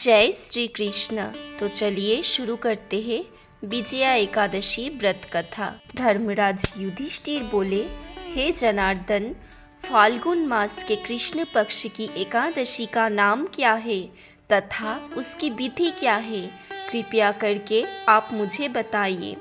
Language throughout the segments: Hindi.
जय श्री कृष्ण। तो चलिए शुरू करते हैं विजया एकादशी व्रत कथा। धर्मराज युधिष्ठिर बोले, हे जनार्दन, फाल्गुन मास के कृष्ण पक्ष की एकादशी का नाम क्या है तथा उसकी विधि क्या है? कृपया करके आप मुझे बताइए।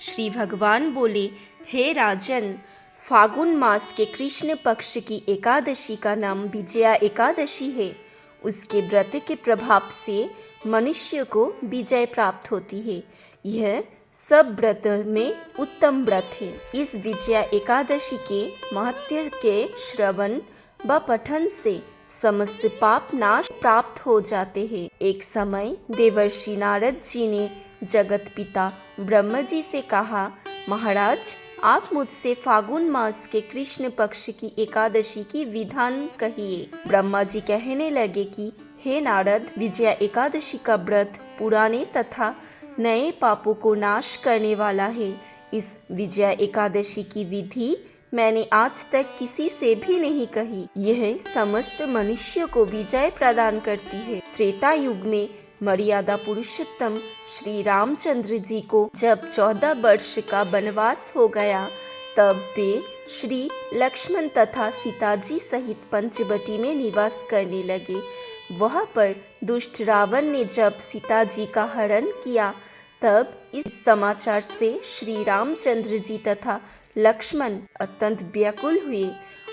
श्री भगवान बोले, हे राजन, फाल्गुन मास के कृष्ण पक्ष की एकादशी का नाम विजया एकादशी है। उसके व्रत के प्रभाव से मनुष्य को विजय प्राप्त होती है। यह सब व्रत में उत्तम व्रत है। इस विजया एकादशी के महत्व के श्रवण व पठन से समस्त पाप नाश प्राप्त हो जाते हैं। एक समय देवर्षि नारद जी ने जगत पिता ब्रह्मा जी से कहा, महाराज, आप मुझसे फाल्गुन मास के कृष्ण पक्ष की एकादशी की विधान कहिए। ब्रह्मा जी कहने लगे कि हे नारद, विजया एकादशी का व्रत पुराने तथा नए पापों को नाश करने वाला है। इस विजया एकादशी की विधि मैंने आज तक किसी से भी नहीं कही। यह समस्त मनुष्य को विजय प्रदान करती है। त्रेता युग में मर्यादा पुरुषोत्तम श्री रामचंद्र जी को जब 14 वर्ष का वनवास हो गया, तब वे श्री लक्ष्मण तथा सीता जी सहित पंचवटी में निवास करने लगे। वहाँ पर दुष्ट रावण ने जब सीता जी का हरण किया, तब इस समाचार से श्री रामचंद्र जी तथा लक्ष्मण अत्यंत व्याकुल हुए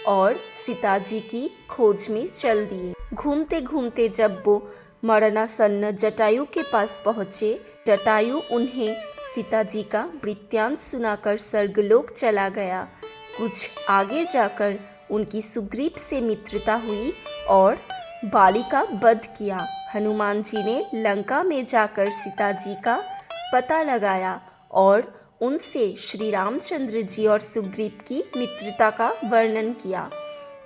और सीता जी की खोज में चल दिए। घूमते घूमते जब वो मरणासन्न जटायु के पास पहुँचे, जटायु उन्हें सीता जी का वृत्तांत सुनाकर स्वर्गलोक चला गया। कुछ आगे जाकर उनकी सुग्रीव से मित्रता हुई और बाली का वध किया। हनुमान जी ने लंका में जाकर सीता जी का पता लगाया और उनसे श्री रामचंद्र जी और सुग्रीव की मित्रता का वर्णन किया।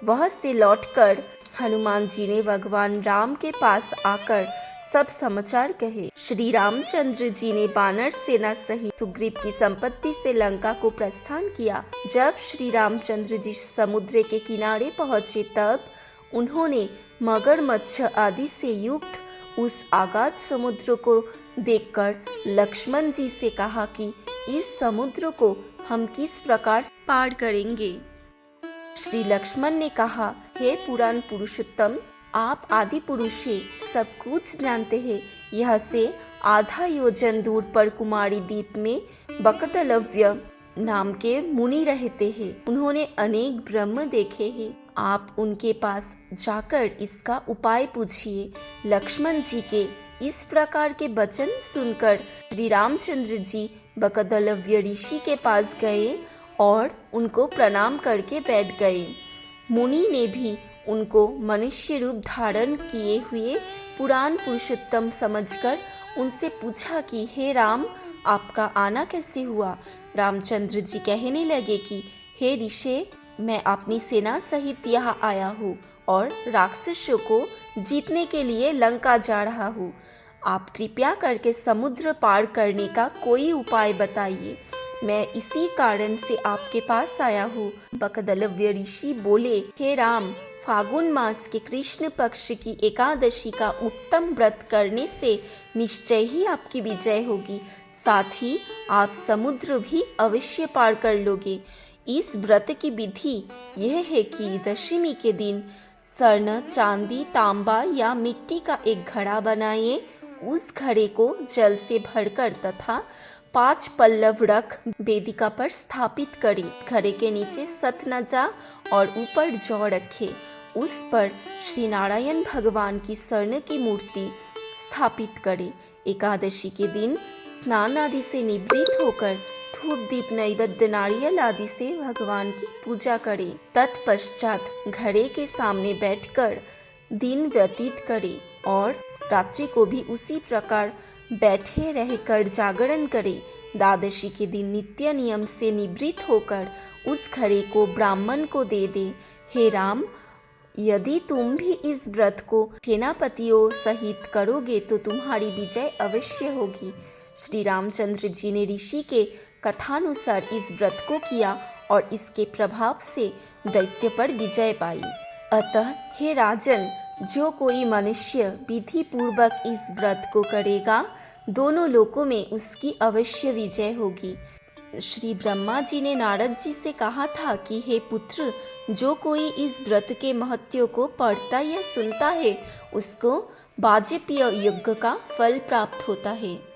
वह से लौटकर हनुमान जी ने भगवान राम के पास आकर सब समाचार कहे। श्री रामचंद्र जी ने वानर सेना सहित सुग्रीव की संपत्ति से लंका को प्रस्थान किया। जब श्री रामचंद्र जी समुद्र के किनारे पहुंचे, तब उन्होंने मगरमच्छ आदि से युक्त उस अगाध समुद्र को देखकर लक्ष्मण जी से कहा कि इस समुद्र को हम किस प्रकार पार करेंगे। श्री लक्ष्मण ने कहा, हे पुराण पुरुषोत्तम, आप आदि पुरुष हैं, सब कुछ जानते हैं। यह से आधा योजन दूर पर कुमारी द्वीप में बकदलव्य नाम के मुनि रहते हैं। उन्होंने अनेक ब्रह्म देखे हैं। आप उनके पास जाकर इसका उपाय पूछिए। लक्ष्मण जी के इस प्रकार के वचन सुनकर श्री रामचंद्र जी बकदलव्य ऋषि के पास गए और उनको प्रणाम करके बैठ गए। मुनि ने भी उनको मनुष्य रूप धारण किए हुए पुराण पुरुषोत्तम समझकर उनसे पूछा कि हे राम, आपका आना कैसे हुआ? रामचंद्र जी कहने लगे कि हे ऋषि, मैं अपनी सेना सहित यहाँ आया हूँ और राक्षसों को जीतने के लिए लंका जा रहा हूँ। आप कृपया करके समुद्र पार करने का कोई उपाय बताइए। मैं इसी कारण से आपके पास आया हूँ। बकदलव्य ऋषि बोले, हे राम, फाल्गुन मास के कृष्ण पक्ष की एकादशी का उत्तम व्रत करने से निश्चय ही आपकी विजय होगी। साथ ही आप समुद्र भी अवश्य पार कर लोगे। इस व्रत की विधि यह है कि दशमी के दिन स्वर्ण, चांदी, तांबा या मिट्टी का एक घड़ा बनाइए। उस घड़े को जल से भरकर तथा 5 पल्लव रख वेदिका पर स्थापित करें। घड़े के नीचे सतनजा और ऊपर जौ रखे। उस पर श्री नारायण भगवान की स्वर्ण की मूर्ति स्थापित करें। एकादशी के दिन स्नान आदि से निवृत्त होकर धूप दीप नैवेद्य नारियल आदि से भगवान की पूजा करें। तत्पश्चात घड़े के सामने बैठकर दिन व्यतीत करें और रात्रि को भी उसी प्रकार बैठे रहकर जागरण करें। द्वादशी के दिन नित्य नियम से निवृत्त होकर उस घड़े को ब्राह्मण को दे दे। हे राम, यदि तुम भी इस व्रत को सेनापतियों सहित करोगे तो तुम्हारी विजय अवश्य होगी। श्री रामचंद्र जी ने ऋषि के कथानुसार इस व्रत को किया और इसके प्रभाव से दैत्य पर विजय पाई। अतः हे राजन, जो कोई मनुष्य विधि पूर्वक इस व्रत को करेगा, दोनों लोकों में उसकी अवश्य विजय होगी। श्री ब्रह्मा जी ने नारद जी से कहा था कि हे पुत्र, जो कोई इस व्रत के महत्व को पढ़ता या सुनता है, उसको वाजपेय यज्ञ का फल प्राप्त होता है।